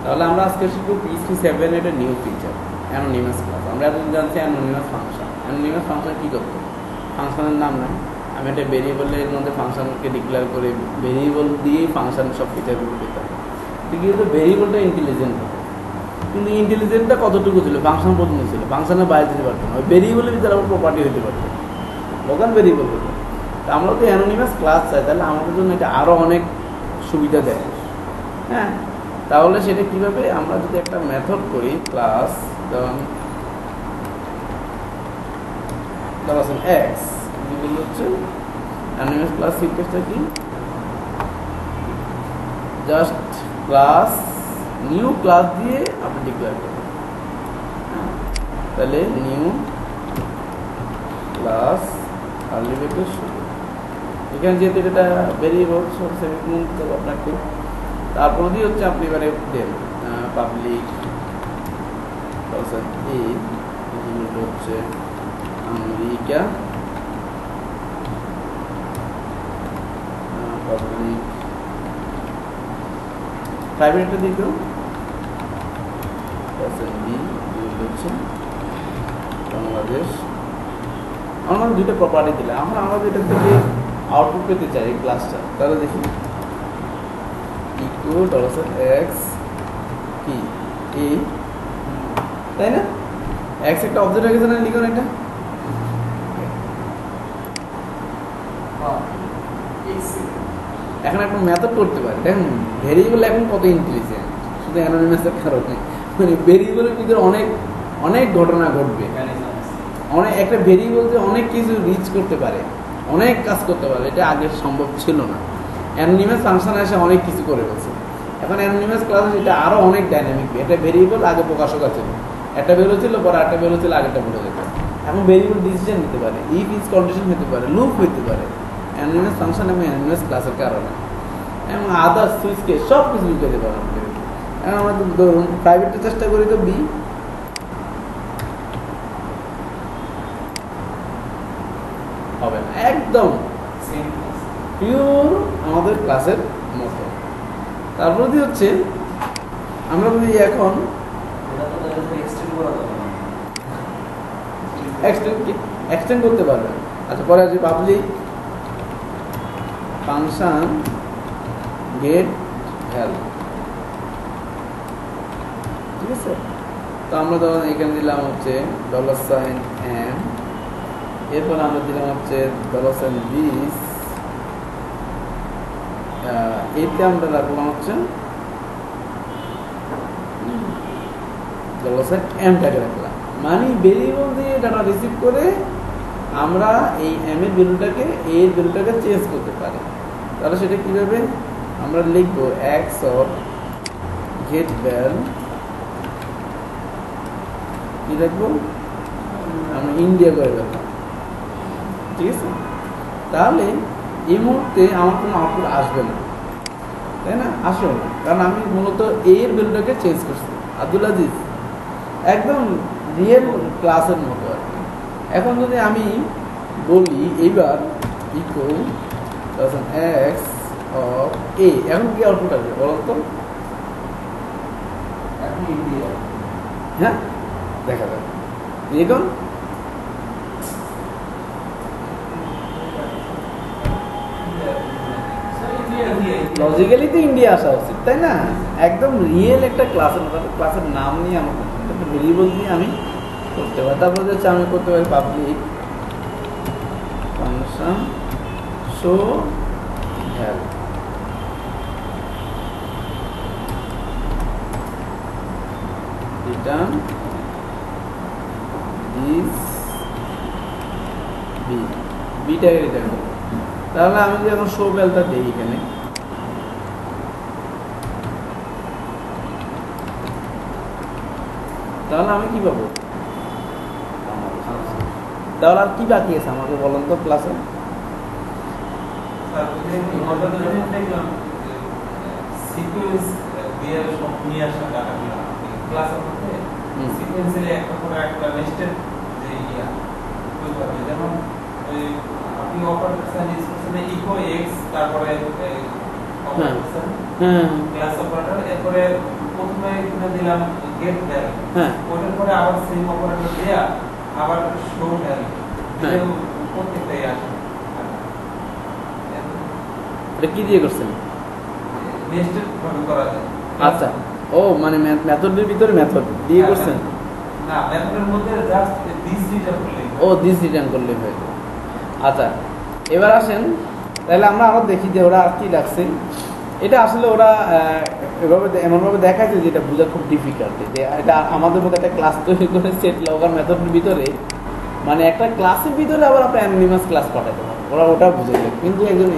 তাহলে আমরা আজকে শিখবো PHP 7 এটা নিউ ফিচার অ্যানোনিমাস ক্লাস। আমরা এখন জানছি অ্যানোনিমাস ফাংশন। অ্যানোনিমাস ফাংশন কী করতো? ফাংশনের নাম নাই, আমি একটা ভেরিয়েবলের মধ্যে ফাংশনকে ডিক্লেয়ার করে ভেরিয়েবল দিয়েই ফাংশন সব ফিচারগুলো পেতে হবে। ঠিকই তো ভেরিয়েবলটা ইন্টেলিজেন্ট হতো, কিন্তু ইন্টেলিজেন্টটা কতটুকু ছিল? ফাংশন পর্যন্ত ছিল, ফাংশনের বাইরে যেতে পারতো না। ওই ভেরিয়েবলের ভিতরে আবার প্রপার্টি হতে পারতো, লোকাল ভেরিয়েবল হতো। তা আমরা তো অ্যানোনিমাস ক্লাস চাই, তাহলে আমাদের জন্য এটা আরও অনেক সুবিধা দেয়। হ্যাঁ, তাহলে সেটা কীভাবে? আমরা যদি একটা মেথড করি ক্লাস ধরুন এক্স, যেগুলো হচ্ছে অ্যানোনিমাস ক্লাস সিনট্যাক্সটা কি? জাস্ট ক্লাস নিউ ক্লাস দিয়ে আপনি ডিক্লেয়ার করবেন। তাহলে নিউ ক্লাস কার্লি ব্র্যাকেট শুরু, এখানে যেহেতু এটা ভেরিয়েবল সেমিকোলন দেব আপনাকে। তারপর দিয়ে হচ্ছে আপনি এবারে দেন পাবলিক এ হচ্ছে আমেরিকা, পাবলিক প্রাইভেটটা দিত বি হচ্ছে বাংলাদেশ। আমরা দুটো প্রপার্টি দিলে আমরা এটার থেকে আউটপুট পেতে চাই এই ক্লাসটা। তাহলে দেখি ইকুয়াল $x কি এ, তাই না? এক্স একটা অবজেক্ট হয়ে গেছে না, লিখুন এটা। এখন একটা মেথড করতে পারি। দেখুন ভেরিয়েবল এখন কত ইন্টেলিজেন্ট, শুধু অ্যানোনিমাসের কারণে। মানে ভেরিয়েবলের ভিতরে অনেক অনেক ঘটনা ঘটবে। অনেক একটা ভেরিয়েবল যে অনেক কিছু রিচ করতে পারে, অনেক কাজ করতে পারে, এটা আগে সম্ভব ছিল না। অ্যানোনিমাস ফাংশন এসে অনেক কিছু করে ফেলছে। এখন অ্যানোনিমাস ক্লাসে এটা আরও অনেক ডাইনামিক। একটা ভেরিয়েবল আগে প্রকাশক ছিল, একটা ভ্যালু ছিল, পরে একটা ভ্যালু ছিল, আগেটা ভুলে যেত। এখন ভেরিয়েবল ডিসিশন নিতে পারে, ইফ ইজ কন্ডিশন হতে পারে, লুপ হতে পারে অ্যানোনিমাস ফাংশন এবং অ্যানোনিমাস ক্লাসের কারণে, এবং আদার্স সুইচ কেস সব কিছু লিখতে পারে। এখন আমরা ধরুন প্রাইভেটটা চেষ্টা করি তো বি, হবে না, একদম পিওর আমাদের ক্লাসের মতো। তারপর দিয়ে হচ্ছে আমরা যদি এখন এক্সটেন্ড করতে পারবেন। আচ্ছা, পরে আছে পাবলিক ফাংশন গেট ভ্যালু, ঠিক আছে? তো আমরা ধরুন এখানে দিলাম হচ্ছে $m, এরপর আমরা দিলাম হচ্ছে $this, এতে আমরা রাখলাম হচ্ছে $m-টাকে রাখলাম। মানে ভেরিয়েবল দিয়ে ডাটা রিসিভ করে আমরা এই এম এর ভ্যালুটাকে এর ভ্যালুটাকে চেঞ্জ করতে পারি। তাহলে সেটা কীভাবে? আমরা লিখবো এক্স অর গেট ভ্যাল, কি রাখবো? আমরা ইন্ডিয়া করে রাখবো, ঠিক আছে? তাহলে এই মুহূর্তে আমার কোনো আউটপুট আসবে না, তাই না? আসবে না, কারণ আমি মূলত এর ভ্যালুটাকে চেঞ্জ করছি। আব্দুল আজিজ একদম রিয়েল ক্লাসের মতো আর কি। এখন যদি আমি বলি এইবার ইকুয়াল এক্স অফ এ, এখন কি আউটপুট আসবে বলুন তো? এখন ইন্ডিয়া, হ্যাঁ দেখা যাবে। এখন লজিক্যালি তো ইন্ডিয়া আসা উচিত, তাই না? একদম রিয়েল একটা ক্লাসের মতো, ক্লাসের নাম নিয়ে আমার একটা ভেরিয়েবল নিয়ে আমি করতে পারি। তারপরে হচ্ছে আমি করতে পারি public function show value, return this B, বিটাকে রিটার্ন করবো। তাহলে আমি যদি এখন শো ভ্যালুটা দিই এখানে, তাহলে আমি কি পাবো? তাহলে আর কি বাকি আছে আমাকে বলেন তো ক্লাসে? ক্লাস অপারেটর, এরপরে প্রথমে এখানে দিলাম গেট ভ্যালু, হ্যাঁ ওটার পরে আবার সেম অপারেটর দেয়া আবার শো ভ্যালু, হ্যাঁ প্রত্যেকটাই আসে। এটা কি দিয়ে করছেন? নেস্টেড ভাবে করা যায়। আচ্ছা, ও মানে মেথডের ভিতরে মেথড দিয়ে করছেন? না, মেথডের মধ্যে জাস্ট দিস রিটার্ন করলে, ও দিস রিটার্ন করলে হয়ে যাবে। আচ্ছা, এবার আসেন তাহলে আমরা আরো দেখি যে ওরা কি লাগছে। এটা আসলে ওরা এভাবে এমনভাবে দেখাচ্ছে যে এটা বোঝা খুব ডিফিকাল্ট, যে এটা আমাদের মধ্যে একটা ক্লাস তৈরি করে সেট লগের মেথডের ভিতরে, মানে একটা ক্লাসের ভিতরে আবার আপনার অ্যানোনিমাস ক্লাস পাঠাতে পারে, ওরা ওটা বুঝে যায়। কিন্তু একজন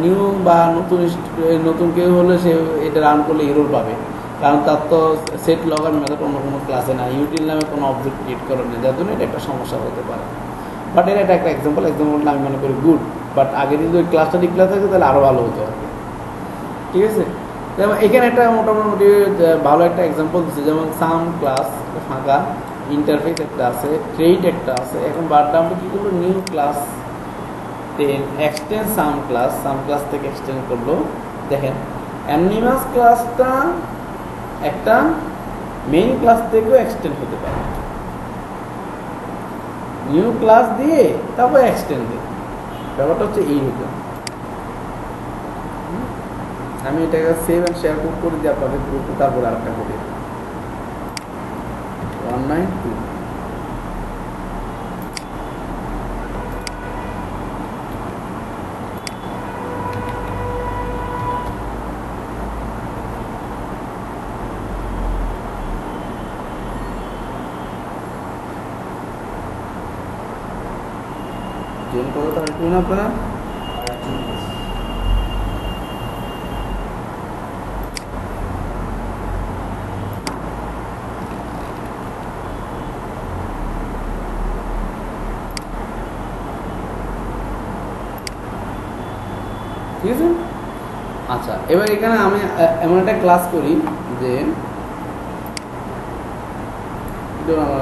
নিউ বা নতুন কেউ হলে সে এটা রান করলে এরর পাবে, কারণ তার তো সেট লগার মেথড অন্য কোনো ক্লাসে না, ইউটিল নামে কোনো অবজেক্ট ক্রিয়েট করা নেই, যার জন্য এটা একটা সমস্যা হতে পারে। বাট এটা একটা এক্সাম্পলটা আমি মনে করি গুড, বাট আগে যদি ওই ক্লাসটা ডিক্লেয়ার থাকে তাহলে আরও ভালো হতো আর কি। ঠিক আছে, যেমন এখানে একটা মোটামুটি ভালো একটা এক্সাম্পল দিচ্ছে, যেমন সাম ক্লাস ফাঁকা, ইন্টারফেস একটা আছে, ট্রেড একটা আছে। এখন বারটা আমরা কী করবো, নিউ ক্লাস এক্সটেন্ড সাম ক্লাস থেকে এক্সটেন্ড করলো। দেখেন অ্যানোনিমাস ক্লাসটা একটা মেইন ক্লাস থেকেও এক্সটেন্ড হতে পারে, নিউ ক্লাস দিয়ে তারপর এক্সটেন্ড দিয়ে, ব্যাপারটা হচ্ছে এইরকম। আমি এটাকে সেভ অ্যান্ড শেয়ার করে দিই আপনাদের গ্রুপে, তারপর আরেকটা করে 192 জয়েন করো তার একটু না আপনারা। ঠিক আছে, আচ্ছা এবার এখানে আমি এমন একটা ক্লাস করি যে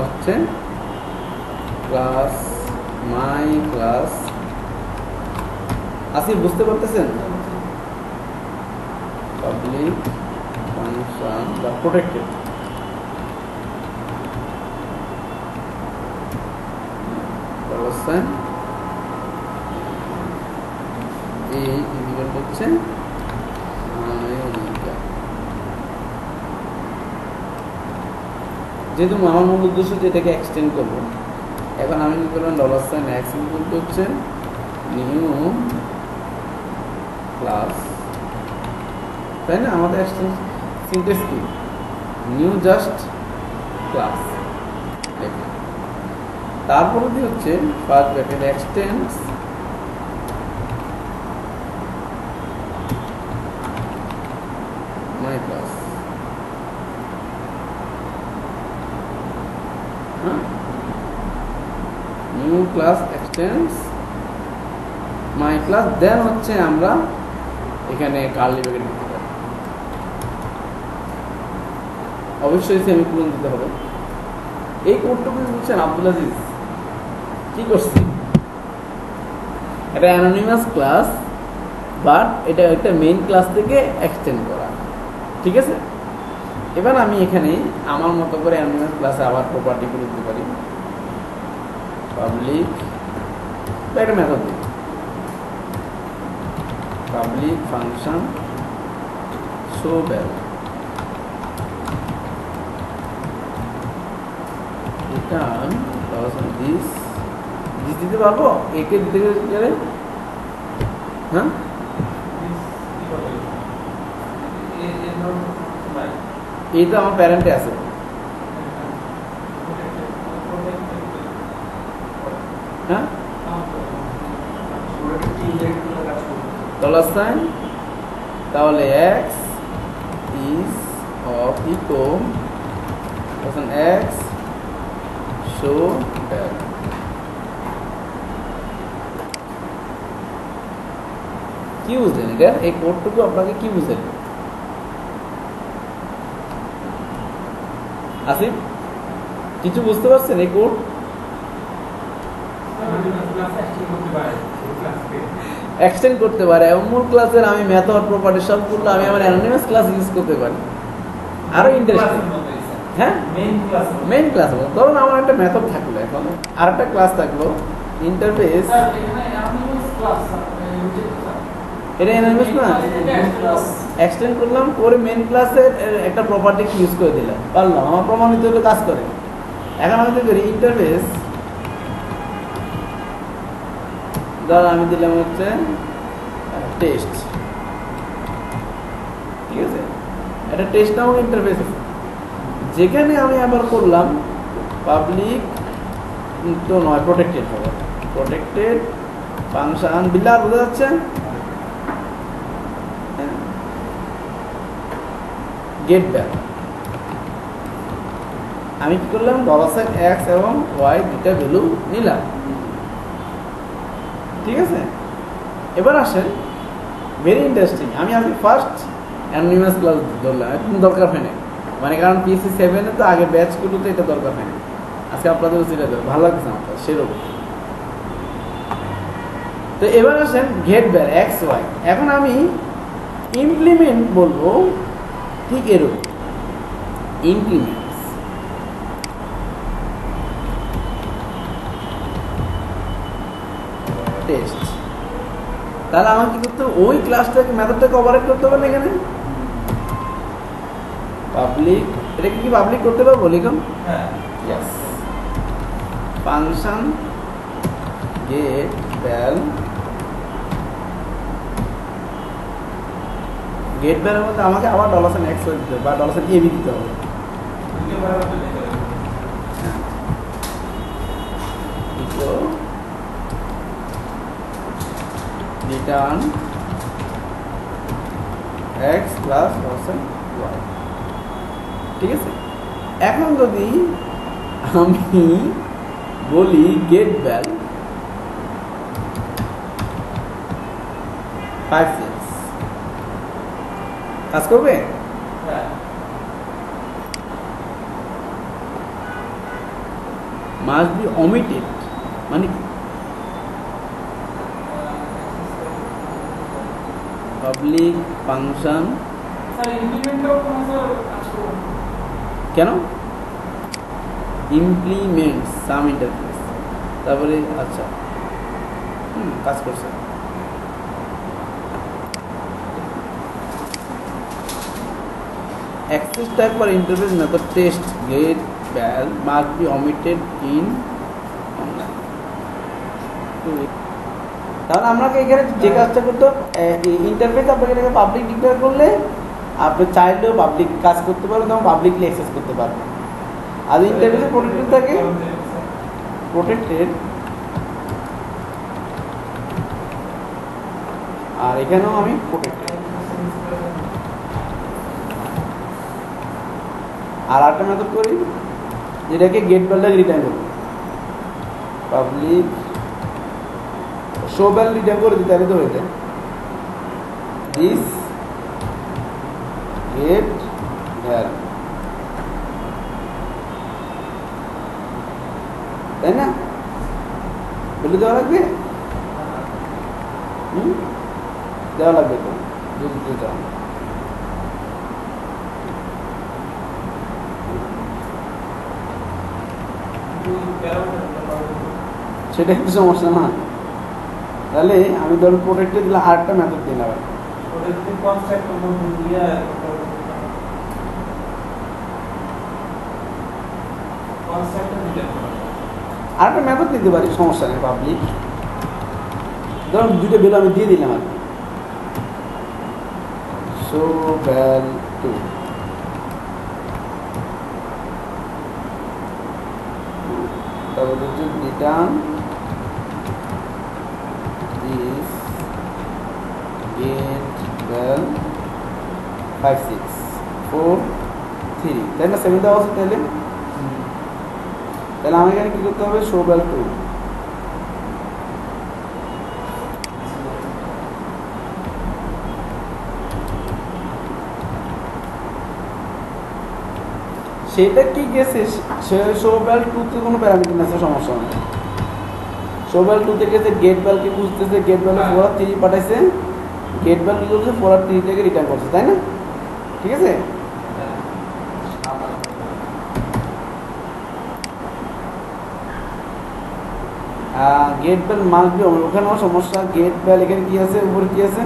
হচ্ছে ক্লাস মাই ক্লাস, আসিফ বুঝতে পারতেছেন? পাবলিক ফাংশন বা প্রোটেক্টেড, এই ইন্ডিকেট হচ্ছে যেহেতু আমার মূল উদ্দেশ্য যে এটাকে এক্সটেন্ড করবো, এখন আমি কি করলাম $x ইকুয়াল টু হচ্ছে নিউ ক্লাস, তাই না? আমাদের এক্সটেন্স সিনট্যাক্স কি, নিউ জাস্ট ক্লাস, তারপরে কি হচ্ছে first bracket extends my class, new class extends my class, then হচ্ছে আমরা এখানে কার্লি ব্র্যাকেট দিতে পারি, অবশ্যই সেমিকোলন দিতে হবে। এই কোডটুকু বুঝছেন আব্দুল আজিজ কি করছি, এটা অ্যানোনিমাস ক্লাস বাট এটা একটা মেইন ক্লাস থেকে এক্সটেন্ড করা, ঠিক আছে? এবার আমি এখানে আমার মতো করে অ্যানোনিমাস ক্লাসে আবার প্রপার্টি করে দিতে পারি, পাবলিক বা একটা মেথড দিই, public function show value, return this দিতে পারবো, একে দিতে গেলে হ্যাঁ এই তো আমার প্যারেন্টে আছে, হ্যাঁ $, তাহলে x is of echo x show value, কি বুঝলেন? এটা এই কোডটুকু আপনাকে কি বুঝলেন আসিফ, কিছু বুঝতে পারছেন? এই কোড এক্সটেন্ড করতে পারে, এবং মূল ক্লাসের আমি মেথড প্রপার্টি সব করলে আমি আমার অ্যানোনিমাস ক্লাস ইউজ করতে পারি। আরো ইন্টারেস্টিং। হ্যাঁ, মেইন ক্লাস হলো, ধরুন আমার একটা মেথড থাকলো, এখন আর একটা ক্লাস থাকলো ইন্টারফেস। এটা এনএমএস না, এক্সটেন্ড করলাম করে মেইন ক্লাসের একটা প্রপার্টি ইউজ করে দিলাম, পারলাম, আমার প্রমাণিত হলে কাজ করে। এখন আমি করি ইন্টারফেস, ধর আমি দিলাম হচ্ছে টেস্ট, ঠিক আছে, এটা টেস্ট নামক ইন্টারফেস আছে, যেখানে আমি আবার করলাম পাবলিক তো নয়, প্রোটেক্টেড হবে, প্রোটেক্টেড ফাংশন বিল্লার, বোঝা যাচ্ছে? গেট ব্যাক আমি কি করলাম, $x এবং y দুটা ভ্যালু নিলাম, ঠিক আছে। এবার আসেন, ভেরি ইন্টারেস্টিং, আমি আজকে ফার্স্ট অ্যানোনিমাস ক্লাস ধরলাম, এখন দরকার হয় না, মানে কারণ পিসি 7-এ তো আগে ব্যাচগুলোতে এটা দরকার হয় না, আজকে আপনাদের সেটা ভালো লাগছে আমার সেরকম। তো এবার আসেন গেট ব্যাক XY, এখন আমি ইমপ্লিমেন্ট বলবো ঠিক এরকম, ইনক্রিমেন্টস টেস্ট, তাহলে আমার কি করতে হবে, ওই ক্লাসটাকে মেথডটাকে ওভাররাইড করতে হবে না এখানে, পাবলিক, এটাকে কি পাবলিক করতে পারবো, লিখুন ইয়েস, ফাংশন গেট ভ্যাল, গেট ভ্যালের মধ্যে আমাকে আবার $x দিতে হবে বা $ab দিতে হবে, রিটার্ন x প্লাস $y, ঠিক আছে। এখন যদি আমি বলি গেট ভ্যাল 5 cents, কাজ করবে? মাস্ট বি omitted মানে পাবলিক ফাংশন, কেন ইমপ্লিমেন্ট সাম ইন্টারফেস, তারপরে আচ্ছা কাজ করছে, access type for interface method test get val must be omitted in online. তাহলে আমাকে এখানে যে কাজটা করতে, ইন্টারফেস আপনাকে এটাকে পাবলিক ডিক্লেয়ার করলে আপনি চাইলেও পাবলিক কাজ করতে পারবেন, তখন পাবলিকলি অ্যাক্সেস করতে পারবেন। আর ইন্টারফেসে প্রোটেক্টেড থাকে, প্রোটেক্টেড, আর এখানেও আমি প্রোটেক্টেড। আর একটা মেথড করি যেটাকে গেট ভ্যালটাকে রিটার্ন করব, পাবলিক শো ভ্যাল রিটার্ন করে দিতে হবে, তো হইতে দিস গেট ভ্যাল, তাই না, বলে দেওয়া লাগবে, দেওয়া লাগবে তো যদি দিতে চান। সেটা একটু সমস্যা না, তাহলে আমি ধরুন প্রোটেক্টে দিলাম, আর একটা মেথড দিলাম, আর একটা মেথড দিতে পারি, সমস্যা নেই, পাবলিক ধরুন দুটো ভ্যালু আমি দিয়ে দিলাম আর কি, শো ভ্যাল 2, তারপর হচ্ছে রিটার্ন দিস গেট ভ্যাল 5 6 4 3, তাই না, 7 দেওয়া আছে, তাহলে তাহলে আমার এখানে কি করতে হবে, শো ভ্যাল 2, সেটা কি গেছে, শো ভ্যাল 2-তে কোনো প্যারামিটার আছে, সমস্যা নেই, শো ভ্যাল 2-তে গেছে, গেট ভ্যালকে বুঝতেছে, গেট ভ্যালু 4 আর 3 পাঠাইছে, গেট ভ্যালু কি করছে 4 আর 3 থেকে রিটার্ন করছে, তাই না, ঠিক আছে। গেট বেল মাস্ট বি, ওখানেও সমস্যা। গেট বেল এখানে কি আছে, উপরে কি আছে,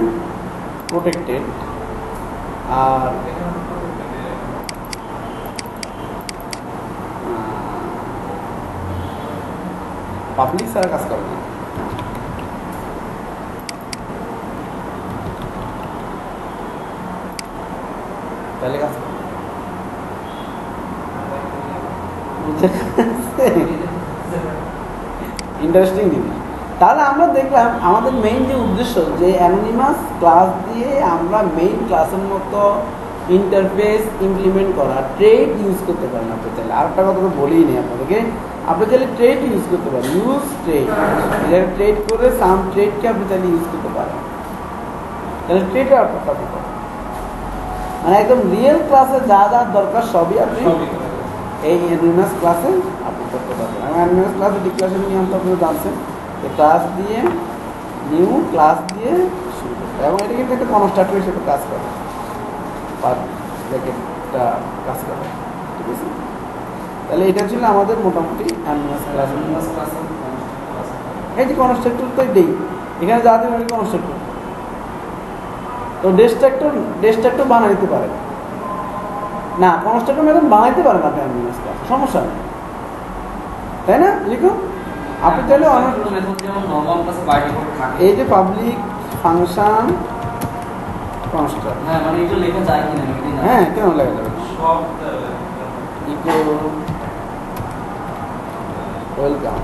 প্রোটেক্টেড। আর পাবলিক ছাড়া কাজ করে না। তাহলে কাজ করে ইন্টারেস্টিং জিনিস। তাহলে আমরা দেখলাম আমাদের মেইন যে উদ্দেশ্য যে অ্যানোনিমাস ক্লাস দিয়ে আমরা মেইন ক্লাসের মতো ইন্টারফেস ইমপ্লিমেন্ট করা, ট্রেড ইউজ করতে পারেন আপনি চাইলে। আরেকটা কথা তো বলেই নেই আপনাদেরকে, আপনি চাইলে ট্রেড ইউজ করতে পারেন, ইউজ ট্রেড, ট্রেড করে সাম ট্রেডকে আপনি চাইলে ইউজ করতে পারেন। তাহলে ট্রেডে আপনার মানে একদম রিয়েল ক্লাসে যা যা দরকার সবই আপনি এই অ্যানোনিমাস ক্লাসে আপনি করতে পারবেন। আমি অ্যানোনিমাস ক্লাসে ডিক্লারেশন নিয়ম তো আপনি জানছেন, ক্লাস দিয়ে নিউ ক্লাস দিয়ে শুরু করতে, এবং এটা কিন্তু একটা কনস্ট্রাক্টর হিসেবে কাজ করে, একটা কাজ করে, ঠিক আছে। তাহলে এটা ছিল আমাদের মোটামুটি অ্যানোনিমাস ক্লাস। এই যে কনস্ট্রাক্টর তো এটাই, এখানে যা দেবেন কনস্ট্রাক্টর, তো ডেস্ট্রাক্টর বানিয়ে দিতে পারেন না, কনস্ট্রাক্টর ম্যাডাম বানাইতে পারেন আপনি অ্যানোনিমাস ক্লাস, সমস্যা নেই, তাই না? লিখুন আপনি চাইলে এই যে পাবলিক ফাংশন কনস্ট্রাক্ট, হ্যাঁ কেন লেখা যাবে, ওয়েলকাম।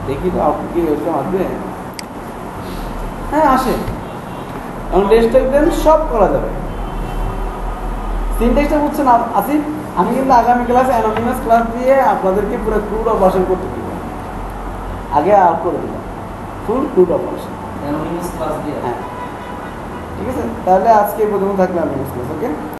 দেখি তো আপনি কি ওয়েলকাম আসবে, হ্যাঁ আসে, এবং ডেস্কটপ দেন সব করা যাবে। সিনট্যাক্সটা বুঝছেন আসিফ? আমি কিন্তু আগামী ক্লাসে অ্যানোনিমাস ক্লাস দিয়ে আপনাদেরকে পুরো ক্রুড অপারেশন করতে দিব, আগে আউট করে দিলাম ফুল ক্রুড অপারেশন অ্যানোনিমাস ক্লাস দিয়ে, হ্যাঁ ঠিক আছে। তাহলে আজকে প্রথমে থাকলে অ্যানোনিমাস ক্লাস, ওকে।